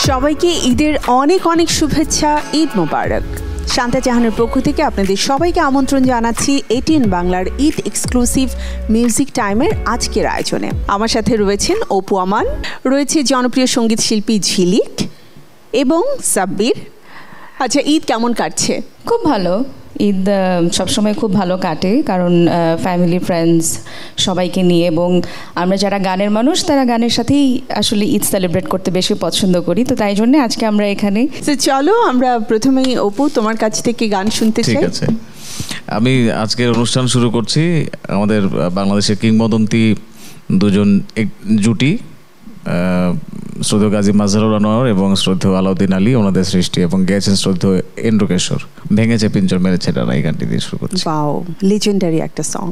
সবাইকে ঈদের অনেক অনেক শুভেচ্ছা। ঈদ মোবারক। শান্তা জাহানের পক্ষ থেকে আপনাদের সবাইকে আমন্ত্রণ জানাচ্ছি এটিএন বাংলার ঈদ এক্সক্লুসিভ মিউজিক টাইমের আজকের আয়োজনে। আমার সাথে রয়েছেন অপু আমান, রয়েছে জনপ্রিয় সঙ্গীত শিল্পী ঝিলিক এবং সাব্বির। আচ্ছা, ঈদ কেমন কাটছে? খুব ভালো। ঈদ সবসময় খুব ভালো কাটে, কারণ ফ্যামিলি ফ্রেন্ডস সবাইকে নিয়ে, এবং আমরা যারা গানের মানুষ তারা গানের সাথেই আসলে ঈদ সেলিব্রেট করতে বেশি পছন্দ করি। তো তাই জন্য আজকে আমরা এখানে। চলো আমরা প্রথমেই অপু তোমার কাছ থেকে গান শুনতে চাই। ঠিক আছে, আমি আজকের অনুষ্ঠান শুরু করছি আমাদের বাংলাদেশের কিংবদন্তি দুজন জুটি, শ্রদ্ধেয় গাজী মাজহারুল আনোয়ার এবং শ্রদ্ধেয় আলাউদ্দিন আলী, ওনাদের সৃষ্টি, এবং গেয়েছেন শ্রদ্ধেয় এন্ড্রকেশ্বর। ভেঙেছে পিঞ্জর মেরেছে ডানা, এই গানটি দিয়ে শুরু করছি। ওয়াও, লেজেন্ডারি একটা সং।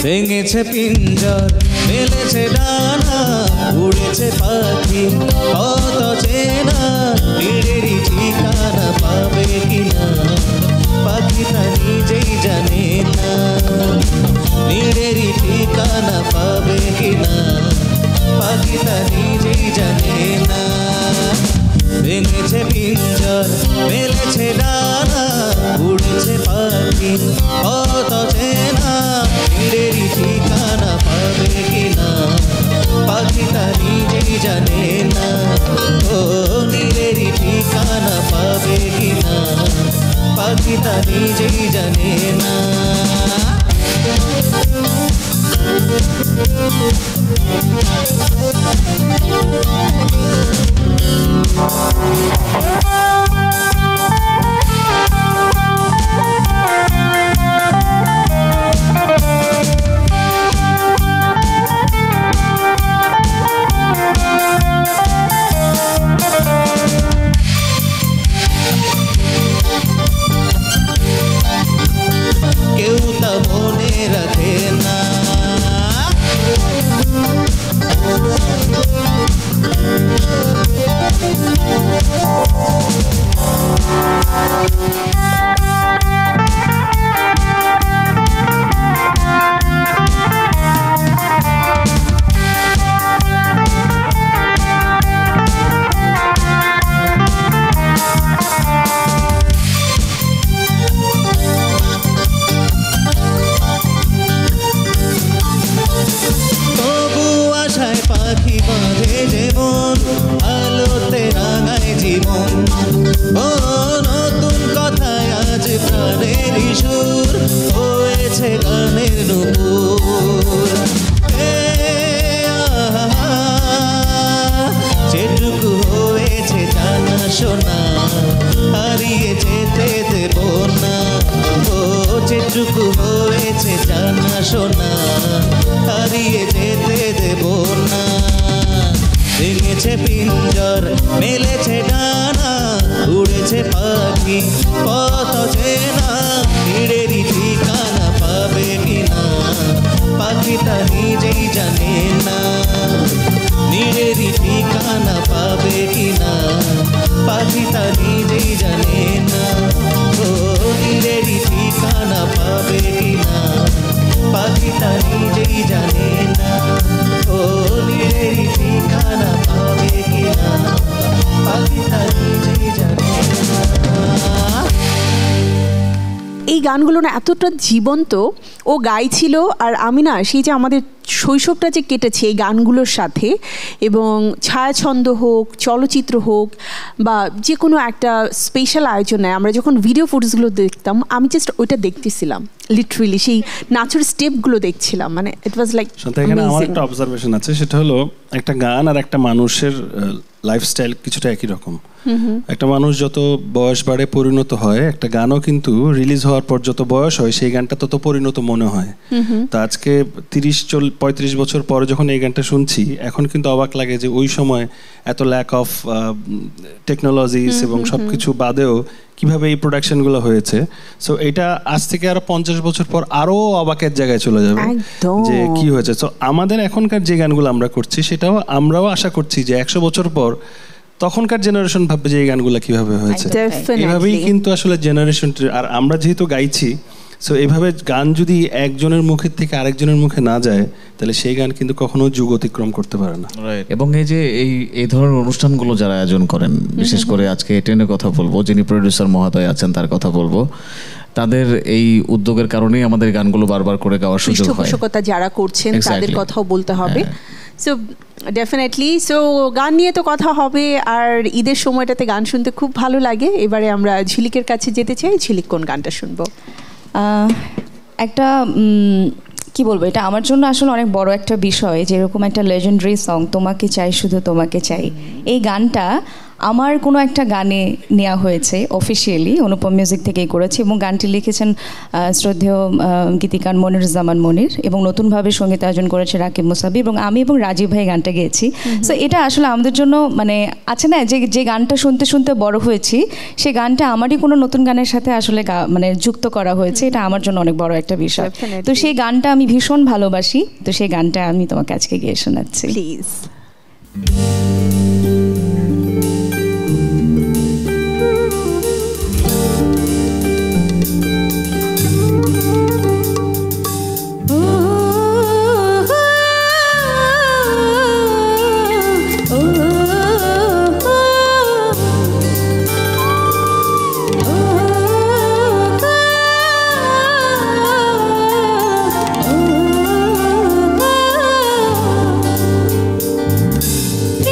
ভেঙেছে পিঞ্জর মেলেছে ডানা, উড়েছে পাখি কত চেনা, তীরেরই ঠিকানা পাবে কিনা পাখিটা নিজেই জানে না, তীরেরই ঠিকানা পাবে কিনা পাখিটা নিজেই জানে না। ভেঙেছে পিঞ্জর মেলেছে ডানা, উড়েছে পাখি কত চেনা, তীরেরই ঠিকানা পাবে কিনা পাখিটা নিজেই জানে না, ও তীরেরই ঠিকানা পাবে কিনা পাখিটা নিজেই জানে না। কেউ তা মনে রাখে না, পাখি বাঁধে যেমন আলোতে রাঙায় জীবন, ও নতুন কথায় আজ প্রাণের সুর হয়েছে গানের নূপুর। যেটুকু হয়েছে জানা শোনা হারিয়ে যেতে দেব না, ও যেটুকু হয়েছে জানা শোনা হারিয়ে যেতে দেব না। ভেঙেছে পিঞ্জর মেলেছে ডানা, উড়েছে পাখি কত চেনা, তীরেরই ঠিকানা পাবে কিনা পাখিটা নিজেই জানে না, তীরেরই ঠিকানা পাবে কিনা পাখিটা নিজেই জানে না, ও তীরেরই ঠিকানা পাবে কিনা পাখিটা নিজেই জানে না, ও তীরেরই ঠিকানা পাবে কিনা পাখিটা নিজেই জানে না। এই গানগুলো না এতটা জীবন্ত, ও গাইছিল, আর আমি না সেই যে আমাদের শৈশবটা যে কেটেছে এই গানগুলোর সাথে, এবং ছায়াছন্দ হোক, চলচ্চিত্র হোক, বা যে কোনো একটা স্পেশাল আয়োজনে আমরা যখন ভিডিও ফুটেজগুলো দেখতাম, আমি জাস্ট ওইটা দেখতেছিলাম, লিটারেলি সেই নাচের স্টেপগুলো দেখছিলাম, মানে ইট ওয়াজ লাইক। এখানে আমার একটা অবজারভেশন আছে, সেটা হলো একটা গান আর একটা মানুষের লাইফস্টাইল কিছুটা একই রকম। একটা মানুষ যত বয়স বাড়ে পরিণত হয়, একটা গানও কিন্তু রিলিজ হওয়ার পর যত বয়স হয় সেই গানটা তত পরিণত মনে হয়। তো আজকে 35 বছর পরে যখন এই গানটা শুনছি, এখন কিন্তু অবাক লাগে যে ওই সময় এত ল্যাক অফ টেকনোলজিস এবং সব কিছু বাদেও কিভাবে এই প্রোডাকশনগুলো হয়েছে। সো এটা আজ থেকে আরো 50 বছর পর আরো অবাকের জায়গায় চলে যাবে যে কি হয়েছে। সো আমাদের এখনকার যে গানগুলো আমরা করছি সেটাও আমরাও আশা করছি যে 100 বছর পর তখনকার জেনারেশন ভাববে যে এই গানগুলো কিভাবে হয়েছে। এভাবেই কিন্তু আসলে জেনারেশন, আর আমরা যেহেতু গাইছি, সো এইভাবে গান যদি একজনের মুখের থেকে আরেকজনের মুখে না যায় তাহলে সেই গান কিন্তু কখনো যুগ অতিক্রম করতে পারে না। এবং এই যে এই ধরনের অনুষ্ঠানগুলো যারা আয়োজন করেন, বিশেষ করে আজকে টেনের কথা বলবো, যিনি প্রডিউসার মহোদয় আছেন তার কথা বলবো, তাদের এই উদ্যোগের কারণেই আমাদের গানগুলো বারবার করে গাওয়ার সুযোগ হয়। পৃষ্ঠপোষকতা যারা করছেন তাদের কথাও বলতে হবে। সো ডেফিনেটলি, সো গান নিয়ে তো কথা হবে, আর ঈদের সময়টাতে গান শুনতে খুব ভালো লাগে। এবারে আমরা ঝিলিকের কাছে যেতে চাই। ঝিলিক কোন গানটা শুনবো? একটা কি বলবো, এটা আমার জন্য আসলে অনেক বড় একটা বিষয়। যেরকম একটা লেজেন্ডারি সং তোমাকে চাই শুধু তোমাকে চাই, এই গানটা আমার কোনো একটা গানে নেওয়া হয়েছে অফিসিয়ালি, অনুপম মিউজিক থেকেই করেছি, এবং গানটি লিখেছেন শ্রদ্ধেয় গীতিকার মনিরুজ্জামান মনির, এবং নতুনভাবে সঙ্গীতায়োজন করেছে রাকিব মুসাবি, এবং আমি এবং রাজীব ভাই গানটা গেয়েছি। সো এটা আসলে আমাদের জন্য মানে আছে না, যে গানটা শুনতে শুনতে বড় হয়েছি, সে গানটা আমারই কোনো নতুন গানের সাথে আসলে মানে যুক্ত করা হয়েছে। এটা আমার জন্য অনেক বড় একটা বিষয়। তো সেই গানটা আমি ভীষণ ভালোবাসি, তো সেই গানটা আমি তোমাকে আজকে গিয়ে শোনাচ্ছি। প্লিজ। প্রিয়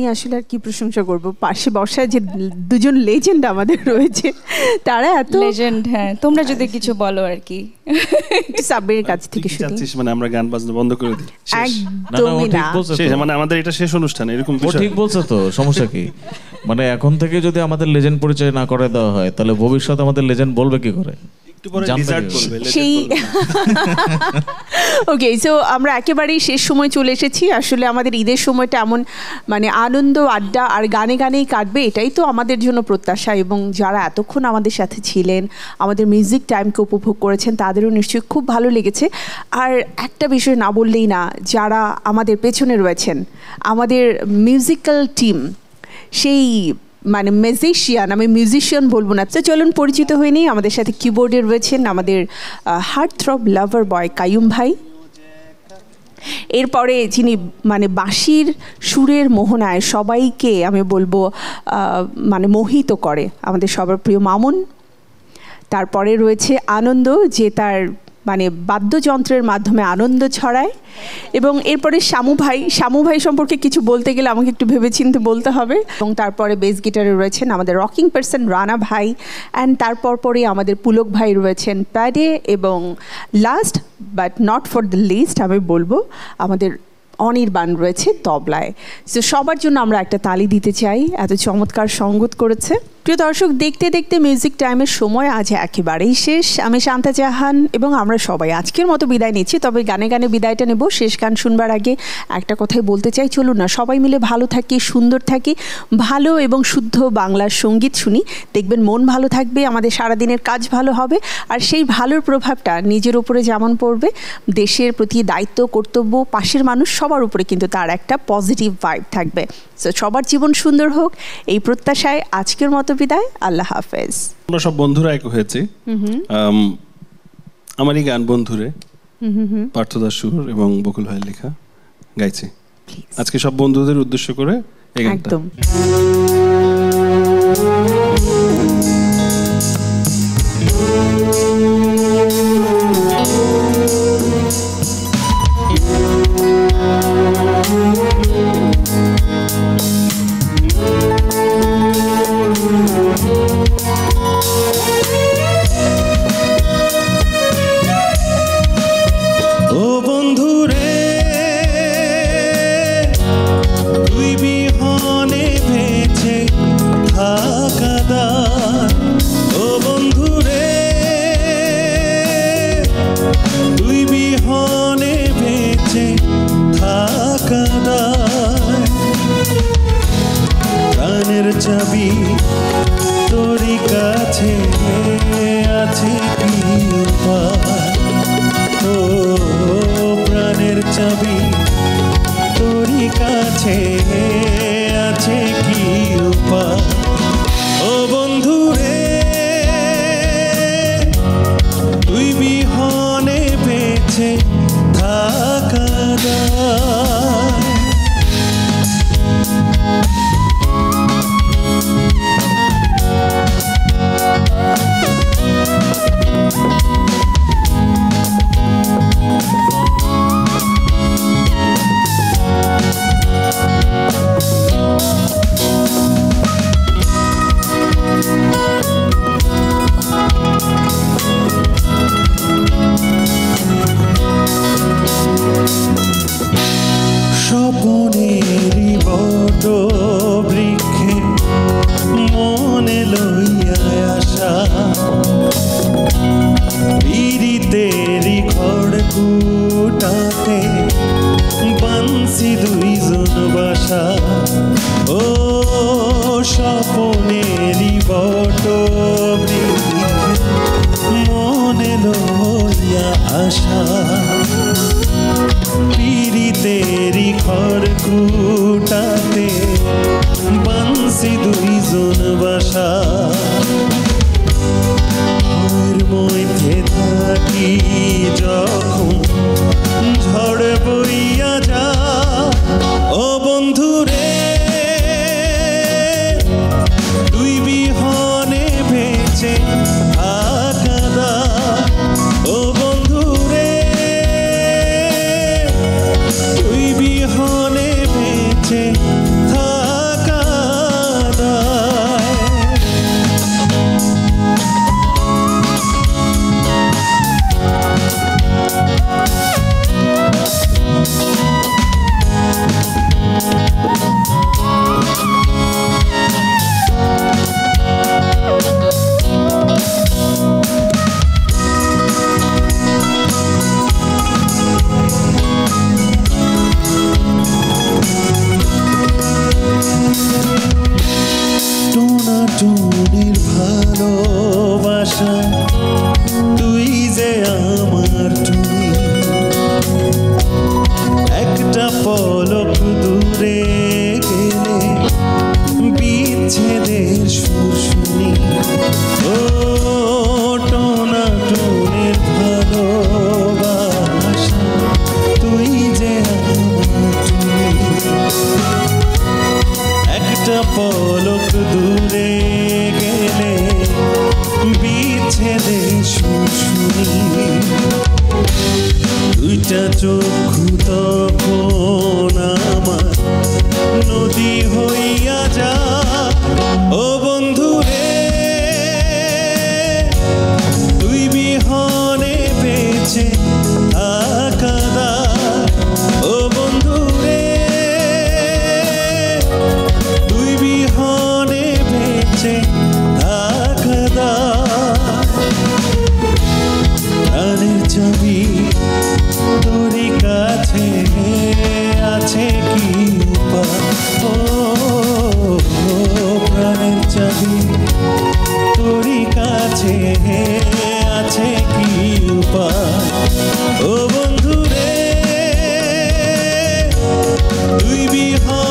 আমি আসলে আর কি প্রশংসা করব, পাশে বসা যে দুজন লেজেন্ড আমাদের রয়েছে তারা এত লেজেন্ড। হ্যাঁ, তোমরা যদি কিছু বলো আর কি। একটু সাব্বিরের কাছ থেকে শুনি। চাচ্ছিস মানে আমরা গান বাজনা বন্ধ করে দিই? একদমই না, শেষ, মানে আমাদের এটা শেষ অনুষ্ঠান এরকম ও ঠিক বলছে তো, সমস্যা কি? মানে এখন থেকে যদি আমাদের লেজেন্ড পরিচয় না করে দেওয়া হয় তাহলে ভবিষ্যৎ আমাদের লেজেন্ড বলবে কি করে? সেই ওকে, সো আমরা একেবারেই শেষ সময় চলে এসেছি। আসলে আমাদের ঈদের সময়টা এমন মানে আনন্দ আড্ডা আর গানে গানেই কাটবে, এটাই তো আমাদের জন্য প্রত্যাশা। এবং যারা এতক্ষণ আমাদের সাথে ছিলেন, আমাদের মিউজিক টাইমকে উপভোগ করেছেন, তাদেরও নিশ্চয়ই খুব ভালো লেগেছে। আর একটা বিষয় না বললেই না, যারা আমাদের পেছনে রয়েছেন, আমাদের মিউজিক্যাল টিম, সেই মানে মিউজিশিয়ান, আমি মিউজিশিয়ান বলবো না, তো চলুন পরিচিত হয়ে নিই। আমাদের সাথে কিবোর্ডে রয়েছেন আমাদের হার্ট থ্রব লাভার বয় কাইয়ুম ভাই। এরপরে যিনি মানে বাঁশির সুরের মোহনায় সবাইকে আমি বলবো মানে মোহিত করে, আমাদের সবার প্রিয় মামুন। তারপরে রয়েছে আনন্দ, যে তার মানে বাদ্যযন্ত্রের মাধ্যমে আনন্দ ছড়ায়। এবং এরপরে শামু ভাই সম্পর্কে কিছু বলতে গেলে আমাকে একটু ভেবেচিন্তে বলতে হবে। এবং তারপরে বেস গিটারে রয়েছেন আমাদের রকিং পারসন রানা ভাই, অ্যান্ড তারপর পরে আমাদের পুলক ভাই রয়েছেন প্যাডে। এবং last but not for the least আমি বলবো আমাদের অনির্বাণ রয়েছে তবলায়। সো সবার জন্য আমরা একটা তালি দিতে চাই, এত চমৎকার সঙ্গত করেছে। প্রিয় দর্শক, দেখতে দেখতে মিউজিক টাইমের সময় আজ একেবারেই শেষ। আমি শান্তা জাহান এবং আমরা সবাই আজকের মতো বিদায় নিচ্ছি। তবে গানে গানে বিদায়টা নেব। শেষ গান শুনবার আগে একটা কথাই বলতে চাই, চলুন না সবাই মিলে ভালো থাকি, সুন্দর থাকি, ভালো এবং শুদ্ধ বাংলার সঙ্গীত শুনি। দেখবেন মন ভালো থাকবে, আমাদের সারাদিনের কাজ ভালো হবে। আর সেই ভালোর প্রভাবটা নিজের উপরে যেমন পড়বে, দেশের প্রতি দায়িত্ব, কর্তব্য, পাশের মানুষ সবার উপরে কিন্তু তার একটা পজিটিভ ভাইব থাকবে। সো সবার জীবন সুন্দর হোক, এই প্রত্যাশায় আজকের মতো বিদায়। আল্লাহ হাফেজ। আমরা সব বন্ধুরা এক হয়েছি। আমারই গান বন্ধুরে, পার্থদাস সুর এবং বকুল ভাইয়ের লেখা গাইছি আজকে সব বন্ধুদের উদ্দেশ্য করে এই গানটা। একদম চাবি তোরই কাছে আছে কি উপায়, ও প্রাণের চাবি তোরই কাছে আছে কি উপায়। ও বন্ধু রে, তুই বিহনে বেঁচে থাকা দায়। স্বপনেরই বট বৃক্ষে মনে লইয়া আসা, পীড়িতেরই খড়কুটাতে বানসি দুইজন বাসা। ও স্বপনেরই বট বৃক্ষে মনে লইয়া আসা, পীড়িতেরই খড়কুটাতে বানসি দুইজন বাসা। ভয়ের মধ্যে থাকি যখন ঝড় বইয়া যা, ও বন্ধু রে, তুই বিহনে বেঁচে থাকা দায়। ও বন্ধু রে, তুই বিহনে কানে সুর শুনি, দুইটা চক্ষু তখন আমার নদী হইয়া যা। ও বন্ধু রে, তুই বিহনে বেঁচে থাকা দায়। ও বন্ধু রে, তুই বিহনে বেঁচে থাকা দায়। প্রাণের চাবি তোরই কাছে আছে কি উপায়? ও প্রাণের চাবি তোরই কাছে আছে কি উপায়? ও বন্ধু রে, তুই বিহনে